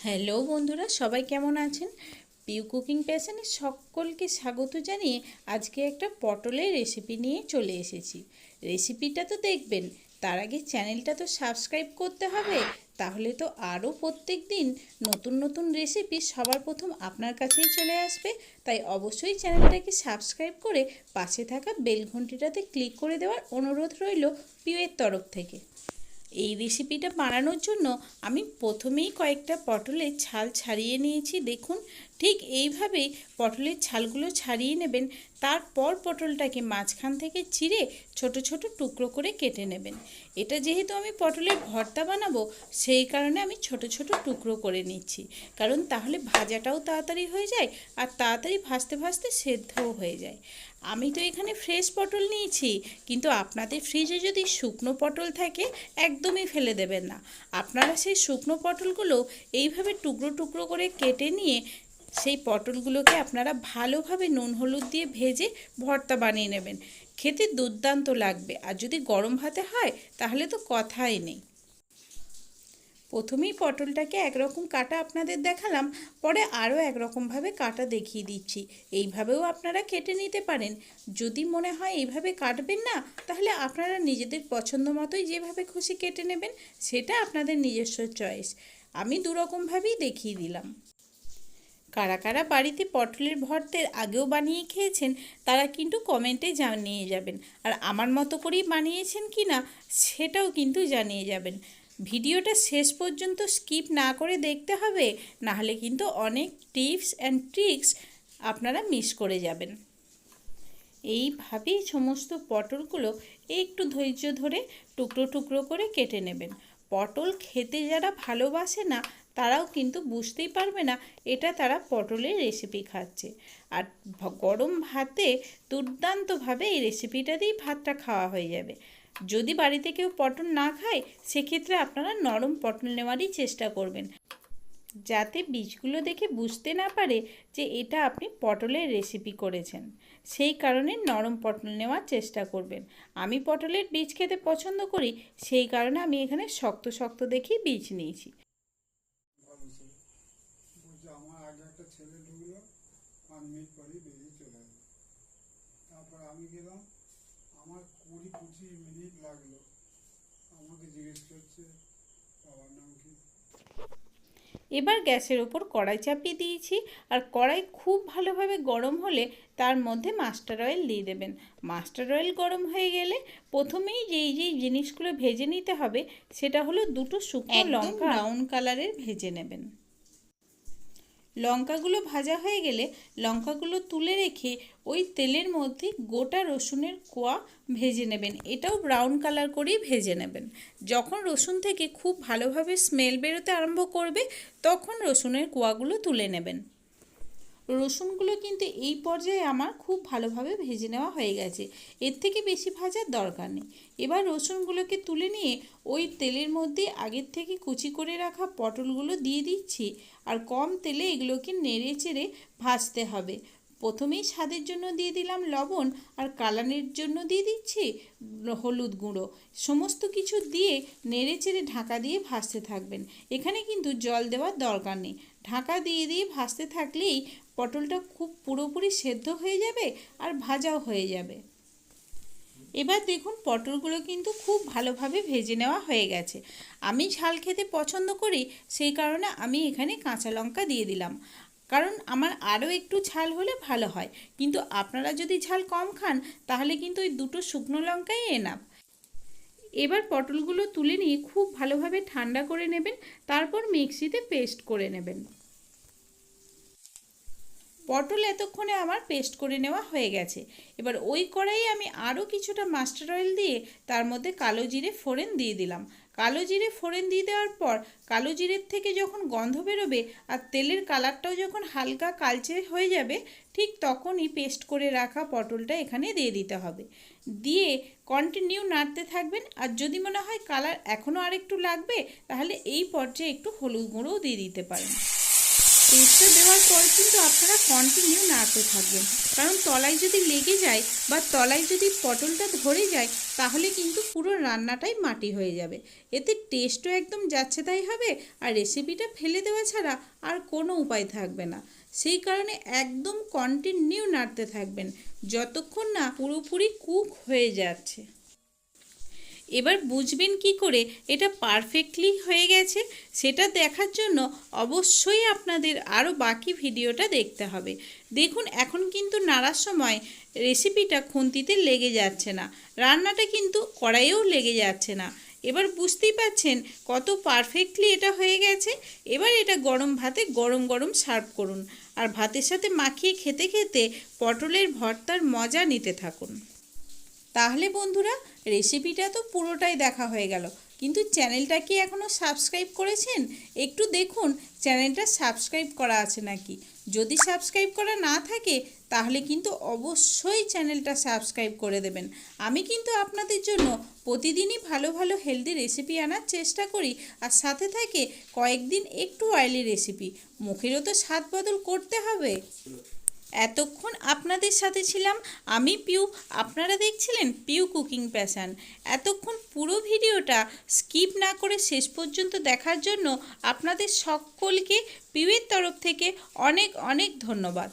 Hello বন্ধুরা, সবাই কেমন আছেন? পিউ কুকিং প্যাশনে সকলকে স্বাগত জানিয়ে আজকে একটা পটলের রেসিপি নিয়ে চলে এসেছি। রেসিপিটা তো দেখবেন, তার আগে চ্যানেলটা তো সাবস্ক্রাইব করতে হবে, তাহলে তো আরও প্রত্যেক দিন নতুন নতুন রেসিপি সবার প্রথম আপনার কাছেই চলে আসবে। তাই অবশ্যই চ্যানেলটাকে সাবস্ক্রাইব করে পাশে থাকা বেল ঘন্টিটাতে ক্লিক করে দেওয়ার অনুরোধ রইল পিউয়ের তরফ থেকে। এই রেসিপিটা বানানোর জন্য আমি প্রথমেই কয়েকটা পটলের ছাল ছাড়িয়ে নিয়েছি। দেখুন, ঠিক এইভাবেই পটলের ছালগুলো ছাড়িয়ে নেবেন। তারপর পটলটাকে মাঝখান থেকে চিড়ে ছোট ছোট টুকরো করে কেটে নেবেন। এটা যেহেতু আমি পটলের ভর্তা বানাবো, সেই কারণে আমি ছোট ছোট টুকরো করে নিচ্ছি, কারণ তাহলে ভাজাটাও তাড়াতাড়ি হয়ে যায় আর তাড়াতাড়ি ভাজতে ভাজতে সেদ্ধও হয়ে যায়। আমি তো এখানে ফ্রেশ পটল নিয়েছি, কিন্তু আপনাদের ফ্রিজে যদি শুকনো পটল থাকে একদমই ফেলে দেবেন না। আপনারা সেই শুকনো পটলগুলো এইভাবে টুকরো টুকরো করে কেটে নিয়ে সেই পটলগুলোকে আপনারা ভালোভাবে নুন হলুদ দিয়ে ভেজে ভর্তা বানিয়ে নেবেন। খেতে দুর্দান্ত লাগবে, আর যদি গরম ভাতে হয় তাহলে তো কথাই নেই। প্রথমেই পটলটাকে একরকম কাটা আপনাদের দেখালাম, পরে আরও একরকমভাবে কাটা দেখিয়ে দিচ্ছি। এইভাবেও আপনারা কেটে নিতে পারেন। যদি মনে হয় এইভাবে কাটবেন না, তাহলে আপনারা নিজেদের পছন্দ মতোই যেভাবে খুশি কেটে নেবেন, সেটা আপনাদের নিজস্ব চয়েস। আমি দুরকমভাবেই দেখিয়ে দিলাম। কারা কারা বাড়িতে পটলের ভর্তার আগেও বানিয়ে খেয়েছেন তারা কিন্তু কমেন্টে জানিয়ে যাবেন, আর আমার মতো করেই বানিয়েছেন কি না সেটাও কিন্তু জানিয়ে যাবেন। ভিডিওটা শেষ পর্যন্ত স্কিপ না করে দেখতে হবে, নাহলে কিন্তু অনেক টিপস অ্যান্ড ট্রিক্স আপনারা মিস করে যাবেন। এইভাবেই সমস্ত পটলগুলো একটু ধৈর্য ধরে টুকরো টুকরো করে কেটে নেবেন। পটল খেতে যারা ভালোবাসে না তারাও কিন্তু বুঝতেই পারবে না এটা তারা পটলের রেসিপি খাচ্ছে। আর গরম ভাতে দুর্দান্তভাবে এই রেসিপিটা দিয়েই ভাতটা খাওয়া হয়ে যাবে। যদি বাড়িতে কেউ পটল না খায়, সেক্ষেত্রে আপনারা নরম পটল নেওয়ারই চেষ্টা করবেন, যাতে বীজগুলো দেখে বুঝতে না পারে যে এটা আপনি পটলের রেসিপি করেছেন। সেই কারণে নরম পটল নেওয়ার চেষ্টা করবেন। আমি পটলের বীজ খেতে পছন্দ করি, সেই কারণে আমি এখানে শক্ত শক্ত দেখেই বীজ নিয়েছি। আমার আগে একটা ছেলে ঢুকলো, 5 মিনিট পরেই বেরিয়ে চলে গেল। তারপর আমি গেলাম, আমার 20-25 মিনিট লাগলো। আমাকে জিজ্ঞেস করছে বাবার নাম কি। এবার গ্যাসের ওপর কড়াই চাপিয়ে দিয়েছি, আর কড়াই খুব ভালোভাবে গরম হলে তার মধ্যে মাস্টার অয়েল দিয়ে দেবেন। মাস্টার অয়েল গরম হয়ে গেলে প্রথমেই যেই জিনিসগুলো ভেজে নিতে হবে, সেটা হলো দুটো শুকনো লঙ্কা ব্রাউন কালারের ভেজে নেবেন। লঙ্কাগুলো ভাজা হয়ে গেলে লঙ্কাগুলো তুলে রেখে ওই তেলের মধ্যে গোটা রসুনের কোয়া ভেজে নেবেন। এটাও ব্রাউন কালার করেই ভেজে নেবেন। যখন রসুন থেকে খুব ভালোভাবে স্মেল বেরোতে আরম্ভ করবে, তখন রসুনের কোয়াগুলো তুলে নেবেন। রসুনগুলো কিন্তু এই পর্যায়ে আমার খুব ভালোভাবে ভেজে নেওয়া হয়ে গেছে, এর থেকে বেশি ভাজার দরকার নেই। এবার রসুনগুলোকে তুলে নিয়ে ওই তেলের মধ্যে আগের থেকে কুচি করে রাখা পটলগুলো দিয়ে দিচ্ছি, আর কম তেলে এগুলোকে নেড়ে চেড়ে ভাজতে হবে। প্রথমেই স্বাদের জন্য দিয়ে দিলাম লবণ, আর কালারের জন্য দিয়ে দিচ্ছি হলুদ গুঁড়ো। সমস্ত কিছু দিয়ে নেড়ে চেড়ে ঢাকা দিয়ে ভাজতে থাকবেন। এখানে কিন্তু জল দেওয়ার দরকার নেই। ঢাকা দিয়ে দিয়ে ভাজতে থাকলেই পটলটা খুব পুরোপুরি সেদ্ধ হয়ে যাবে আর ভাজাও হয়ে যাবে। এবার দেখুন, পটলগুলো কিন্তু খুব ভালোভাবে ভেজে নেওয়া হয়ে গেছে। আমি ঝাল খেতে পছন্দ করি, সেই কারণে আমি এখানে কাঁচা লঙ্কা দিয়ে দিলাম, কারণ আমার আরও একটু ঝাল হলে ভালো হয়। কিন্তু আপনারা যদি ঝাল কম খান, তাহলে কিন্তু ওই দুটো শুকনো লঙ্কাই এনাফ। এবার পটলগুলো তুলে নিয়ে খুব ভালোভাবে ঠান্ডা করে নেবেন, তারপর মিক্সিতে পেস্ট করে নেবেন। পটল এতক্ষণে আমার পেস্ট করে নেওয়া হয়ে গেছে। এবার ওই কড়াইয়ে আমি আরও কিছুটা মাস্টার অয়েল দিয়ে তার মধ্যে কালো জিরে ফোড়ন দিয়ে দিলাম। কালো জিরে ফোড়ন দিয়ে দেওয়ার পর কালো জিরের থেকে যখন গন্ধ বেরোবে আর তেলের কালারটাও যখন হালকা কালচে হয়ে যাবে, ঠিক তখনই পেস্ট করে রাখা পটলটা এখানে দিয়ে দিতে হবে। দিয়ে কন্টিনিউ নাড়তে থাকবেন, আর যদি মনে হয় কালার এখনও আরেকটু লাগবে, তাহলে এই পর্যায়ে একটু হলুদ গুঁড়োও দিয়ে দিতে পারেন। পেস্টটা দেওয়ার পর কিন্তু আপনারা কন্টিনিউ নাড়তে থাকবেন, কারণ তলায় যদি লেগে যায় বা তলায় যদি পটলটা ধরে যায় তাহলে কিন্তু পুরো রান্নাটাই মাটি হয়ে যাবে, এতে টেস্টও একদম যাচ্ছে তাই হবে আর রেসিপিটা ফেলে দেওয়া ছাড়া আর কোনো উপায় থাকবে না। সেই কারণে একদম কন্টিনিউ নাড়তে থাকবেন যতক্ষণ না পুরোপুরি কুক হয়ে যাচ্ছে। এবার বুঝবেন কি করে এটা পারফেক্টলি হয়ে গেছে, সেটা দেখার জন্য অবশ্যই আপনাদের আরও বাকি ভিডিওটা দেখতে হবে। দেখুন এখন কিন্তু নাড়ার সময় রেসিপিটা খুন্তিতে লেগে যাচ্ছে না, রান্নাটা কিন্তু কড়াইয়েও লেগে যাচ্ছে না। এবার বুঝতেই পাচ্ছেন কত পারফেক্টলি এটা হয়ে গেছে। এবার এটা গরম ভাতে গরম গরম সার্ভ করুন আর ভাতের সাথে মাখিয়ে খেতে খেতে পটলের ভর্তার মজা নিতে থাকুন। তাহলে বন্ধুরা রেসিপিটা তো পুরোটাই দেখা হয়ে গেল, কিন্তু চ্যানেলটা কি এখনও সাবস্ক্রাইব করেছেন? একটু দেখুন চ্যানেলটা সাবস্ক্রাইব করা আছে নাকি। যদি সাবস্ক্রাইব করা না থাকে তাহলে কিন্তু অবশ্যই চ্যানেলটা সাবস্ক্রাইব করে দেবেন। আমি কিন্তু আপনাদের জন্য প্রতিদিনই ভালো ভালো হেলদি রেসিপি আনার চেষ্টা করি, আর সাথে থাকে কয়েকদিন একটু অয়েলি রেসিপি। মুখেরও তো স্বাদ বদল করতে হবে। এতক্ষণ আপনাদের সাথে ছিলাম আমি পিউ, আপনারা দেখছিলেন পিউ কুকিং প্যাশন। এতক্ষণ পুরো ভিডিওটা স্কিপ না করে শেষ পর্যন্ত দেখার জন্য আপনাদের সকলকে পিউয়ের তরফ থেকে অনেক অনেক ধন্যবাদ।